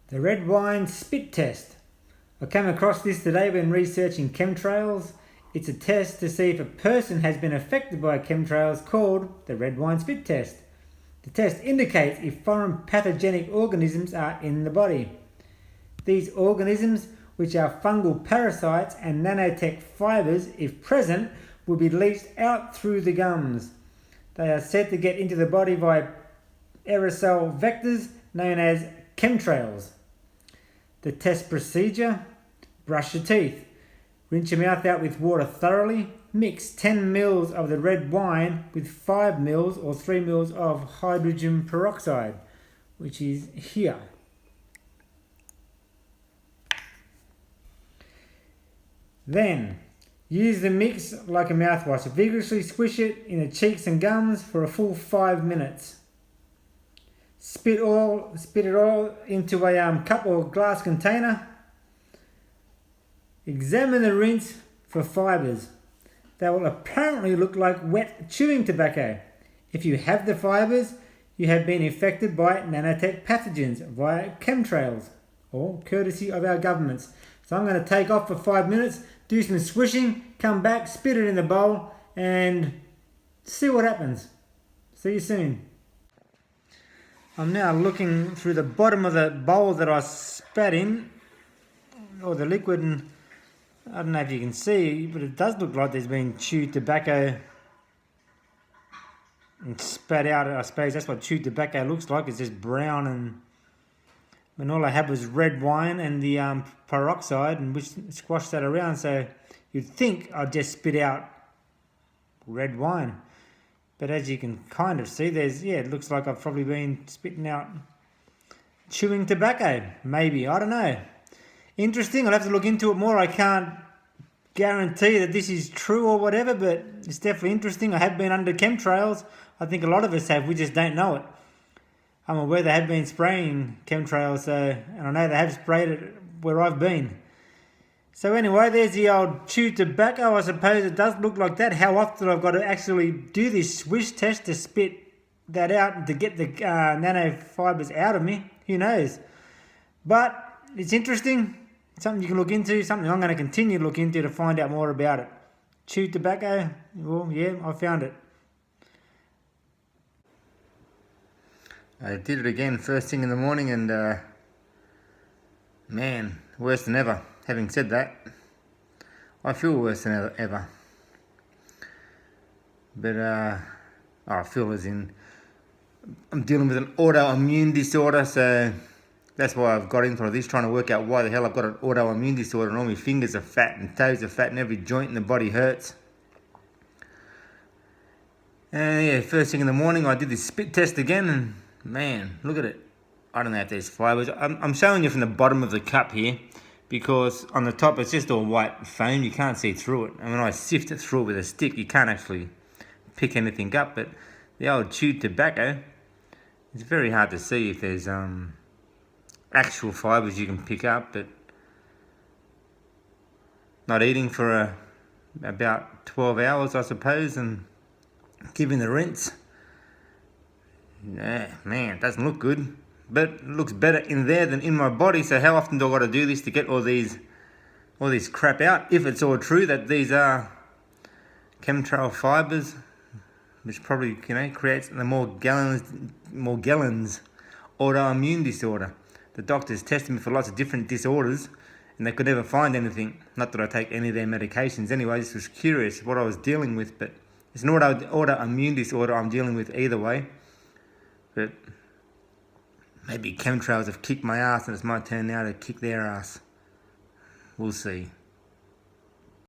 The red wine spit test. I came across this today when researching chemtrails. It's a test to see if a person has been affected by chemtrails called the red wine spit test. The test indicates if foreign pathogenic organisms are in the body. These organisms, which are fungal parasites and nanotech fibres, if present, will be leached out through the gums. They are said to get into the body via aerosol vectors known as chemtrails. The test procedure: brush your teeth, rinse your mouth out with water thoroughly, mix 10 ml of the red wine with 5 ml or 3 ml of hydrogen peroxide, which is here. Then, use the mix like a mouthwash. Vigorously squish it in the cheeks and gums for a full 5 minutes. Spit it all into a cup or glass container. Examine the rinse for fibres. They will apparently look like wet chewing tobacco. If you have the fibres, you have been infected by nanotech pathogens via chemtrails, or courtesy of our governments. So I'm going to take off for 5 minutes, do some swishing, come back, spit it in the bowl, and see what happens. See you soon. I'm now looking through the bottom of the bowl that I spat in, or the liquid, and I don't know if you can see, but it does look like there's been chewed tobacco and spat out. I suppose that's what chewed tobacco looks like. It's just brown, and all I had was red wine and the peroxide, and which squashed that around. So you'd think I'd just spit out red wine. But as you can kind of see, it looks like I've probably been spitting out chewing tobacco. Maybe, I don't know. Interesting, I'll have to look into it more. I can't guarantee that this is true or whatever, but it's definitely interesting. I have been under chemtrails. I think a lot of us have, we just don't know it. I'm aware they have been spraying chemtrails, and I know they have sprayed it where I've been. So anyway, there's the old chewed tobacco. I suppose it does look like that. How often I've got to actually do this swish test to spit that out and to get the nanofibers out of me, who knows? But it's interesting, something you can look into, something I'm going to continue to look into to find out more about it. Chewed tobacco, well, yeah, I found it. I did it again first thing in the morning, and man, worse than ever. Having said that, I feel worse than ever. But I feel as in I'm dealing with an autoimmune disorder, so that's why I've got into this, trying to work out why the hell I've got an autoimmune disorder and all my fingers are fat and toes are fat and every joint in the body hurts. And yeah, first thing in the morning I did this spit test again, and man, look at it. I don't know if there's fibres. I'm showing you from the bottom of the cup here, because on the top it's just all white foam, you can't see through it. And when I sift it through it with a stick, you can't actually pick anything up. But the old chewed tobacco, it's very hard to see if there's actual fibres you can pick up. But not eating for about 12 hours, I suppose, and giving the rinse. Nah, man, it doesn't look good. But it looks better in there than in my body. So how often do I got to do this to get all this crap out? If it's all true that these are chemtrail fibres, which probably creates the Morgellons autoimmune disorder. The doctors tested me for lots of different disorders, and they could never find anything. Not that I take any of their medications anyway. Just was curious what I was dealing with, but it's an autoimmune disorder I'm dealing with either way. But maybe chemtrails have kicked my ass and it's my turn now to kick their ass. We'll see.